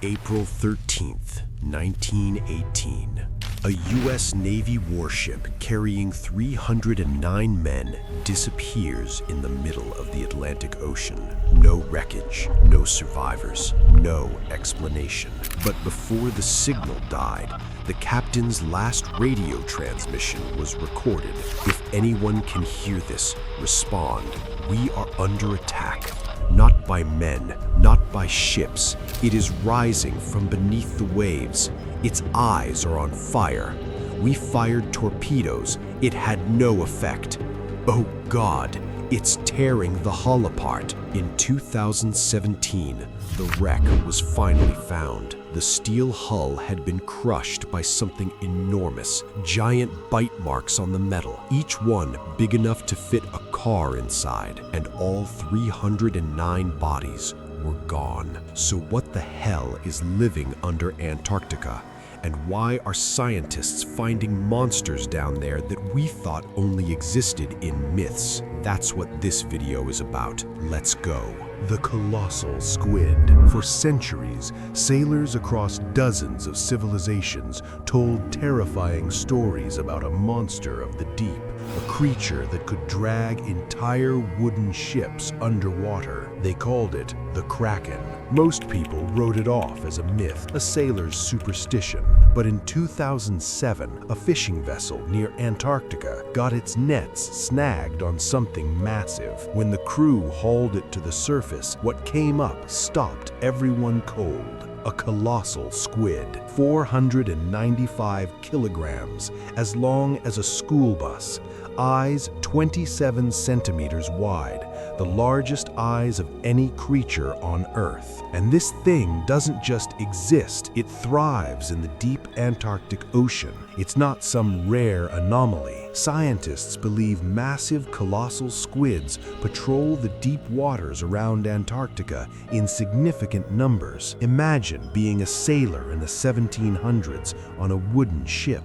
April 13th, 1918. A U.S. Navy warship carrying 309 men disappears in the middle of the Atlantic Ocean. No wreckage, no survivors, no explanation. But before the signal died, the captain's last radio transmission was recorded. If anyone can hear this, respond. We are under attack. Not by men, not by ships. It is rising from beneath the waves. Its eyes are on fire. We fired torpedoes. It had no effect. Oh God, it's tearing the hull apart. In 2017, the wreck was finally found. The steel hull had been crushed by something enormous, giant bite marks on the metal, each one big enough to fit a car inside, and all 309 bodies were gone. So what the hell is living under Antarctica? And why are scientists finding monsters down there that we thought only existed in myths? That's what this video is about. Let's go. The colossal squid. For centuries, sailors across dozens of civilizations told terrifying stories about a monster of the deep, a creature that could drag entire wooden ships underwater. They called it the Kraken. Most people wrote it off as a myth, a sailor's superstition. But in 2007, a fishing vessel near Antarctica got its nets snagged on something massive. When the crew hauled it to the surface, what came up stopped everyone cold. A colossal squid, 495 kilograms, as long as a school bus, eyes 27 centimeters wide, the largest eyes of any creature on Earth. And this thing doesn't just exist, it thrives in the deep Antarctic Ocean. It's not some rare anomaly. Scientists believe massive colossal squids patrol the deep waters around Antarctica in significant numbers. Imagine being a sailor in the 1700s on a wooden ship.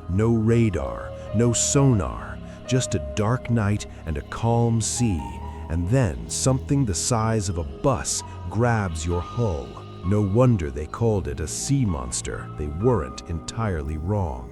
No radar, no sonar, just a dark night and a calm sea. And then something the size of a bus grabs your hull. No wonder they called it a sea monster. They weren't entirely wrong.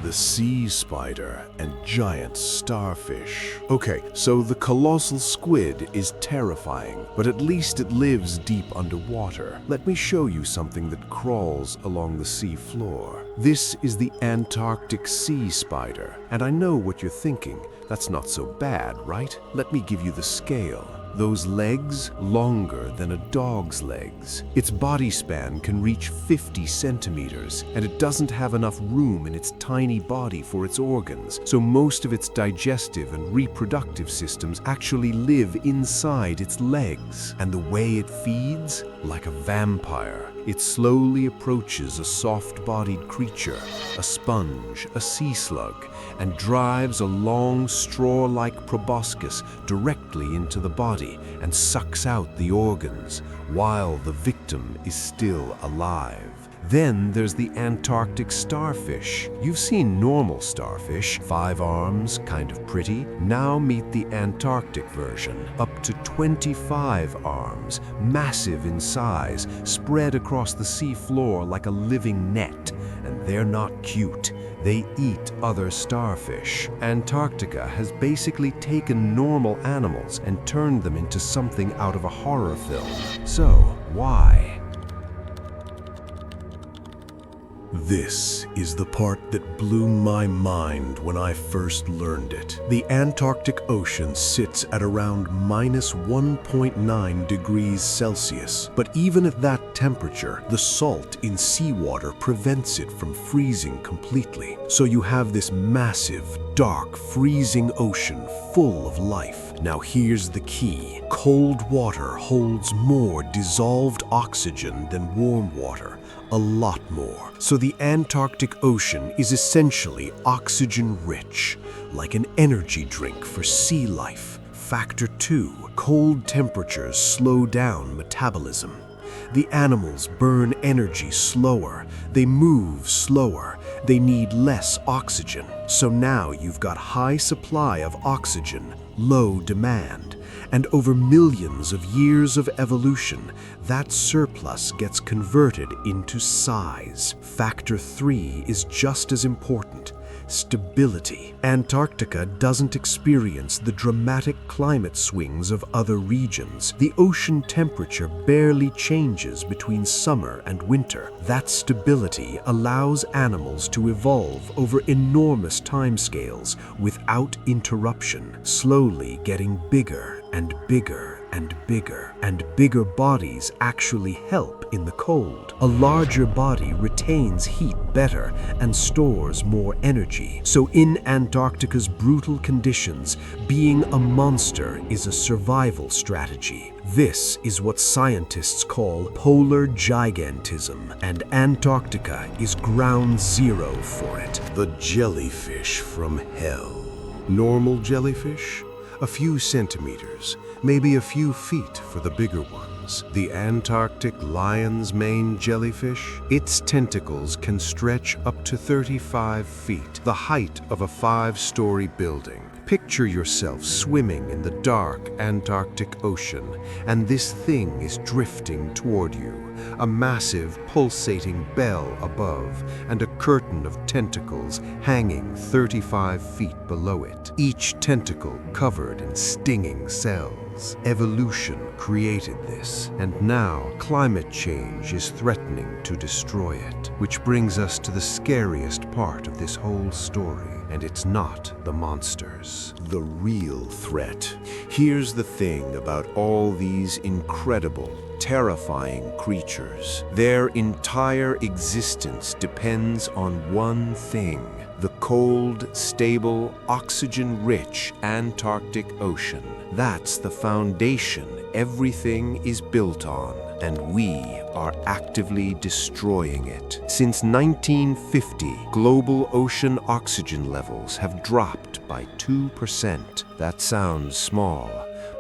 The sea spider and giant starfish. Okay, so the colossal squid is terrifying, but at least it lives deep underwater. Let me show you something that crawls along the sea floor. This is the Antarctic sea spider, and I know what you're thinking. That's not so bad, right? Let me give you the scale. Those legs, longer than a dog's legs. Its body span can reach 50 centimeters, and it doesn't have enough room in its tiny body for its organs, so most of its digestive and reproductive systems actually live inside its legs. And the way it feeds? Like a vampire. It slowly approaches a soft-bodied creature, a sponge, a sea slug, and drives a long straw-like proboscis directly into the body and sucks out the organs while the victim is still alive. Then there's the Antarctic starfish. You've seen normal starfish, 5 arms, kind of pretty. Now meet the Antarctic version, up to 25 arms, massive in size, spread across the sea floor like a living net. And they're not cute. They eat other starfish. Antarctica has basically taken normal animals and turned them into something out of a horror film. So, why? This is the part that blew my mind when I first learned it. The Antarctic Ocean sits at around minus 1.9 degrees Celsius. But even at that temperature, the salt in seawater prevents it from freezing completely. So you have this massive, dark, freezing ocean full of life. Now here's the key. Cold water holds more dissolved oxygen than warm water. A lot more. So the Antarctic Ocean is essentially oxygen-rich, like an energy drink for sea life. Factor 2, cold temperatures slow down metabolism. The animals burn energy slower, they move slower, They need less oxygen. So now you've got high supply of oxygen, low demand, and over millions of years of evolution, that surplus gets converted into size. Factor 3 is just as important: stability. Antarctica doesn't experience the dramatic climate swings of other regions. The ocean temperature barely changes between summer and winter. That stability allows animals to evolve over enormous timescales without interruption, slowly getting bigger and bigger and bigger. And bigger bodies actually help in the cold. A larger body retains heat better and stores more energy. So in Antarctica's brutal conditions, being a monster is a survival strategy. This is what scientists call polar gigantism, and Antarctica is ground zero for it. The jellyfish from hell. Normal jellyfish? A few centimeters, maybe a few feet for the bigger ones. The Antarctic lion's mane jellyfish, its tentacles can stretch up to 35 feet, the height of a 5-story building. Picture yourself swimming in the dark Antarctic Ocean, and this thing is drifting toward you, a massive pulsating bell above, and a curtain of tentacles hanging 35 feet below it, each tentacle covered in stinging cells. Evolution created this, and now climate change is threatening to destroy it, which brings us to the scariest part of this whole story. And it's not the monsters. The real threat. Here's the thing about all these incredible, terrifying creatures. Their entire existence depends on one thing: the cold, stable, oxygen-rich Antarctic Ocean. That's the foundation everything is built on, and we are actively destroying it. Since 1950, global ocean oxygen levels have dropped by 2%. That sounds small,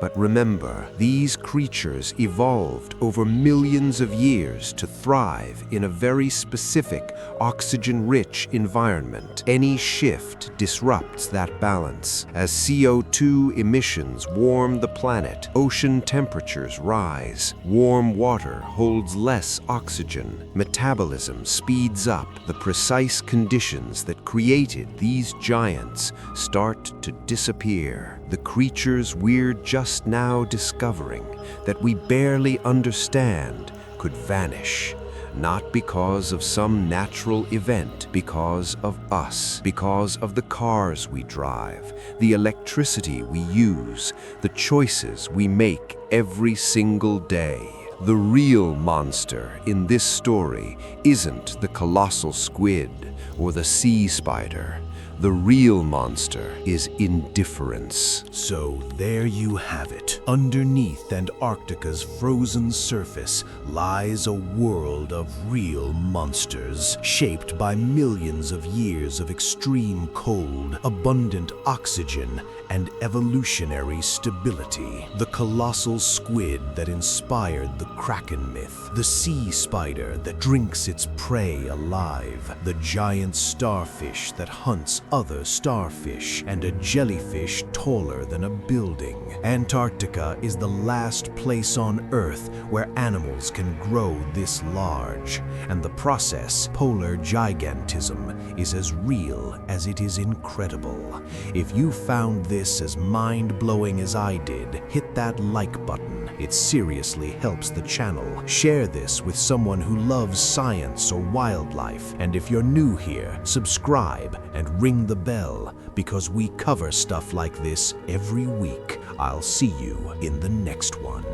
but remember, these creatures evolved over millions of years to thrive in a very specific, oxygen-rich environment. Any shift disrupts that balance. As CO2 emissions warm the planet, ocean temperatures rise. Warm water holds less oxygen. Metabolism speeds up. The precise conditions that created these giants start to disappear. The creatures we're just now discovering, that we barely understand, could vanish. Not because of some natural event, because of us, because of the cars we drive, the electricity we use, the choices we make every single day. The real monster in this story isn't the colossal squid or the sea spider. The real monster is indifference. So there you have it. Underneath Antarctica's frozen surface lies a world of real monsters, shaped by millions of years of extreme cold, abundant oxygen, and evolutionary stability. The colossal squid that inspired the Kraken myth, the sea spider that drinks its prey alive, the giant starfish that hunts other starfish, and a jellyfish taller than a building. Antarctica is the last place on Earth where animals can grow this large, and the process, polar gigantism, is as real as it is incredible. If you found this as mind-blowing as I did, hit that like button. It seriously helps the channel. Share this with someone who loves science or wildlife, and if you're new here, subscribe and ring the bell, because we cover stuff like this every week. I'll see you in the next one.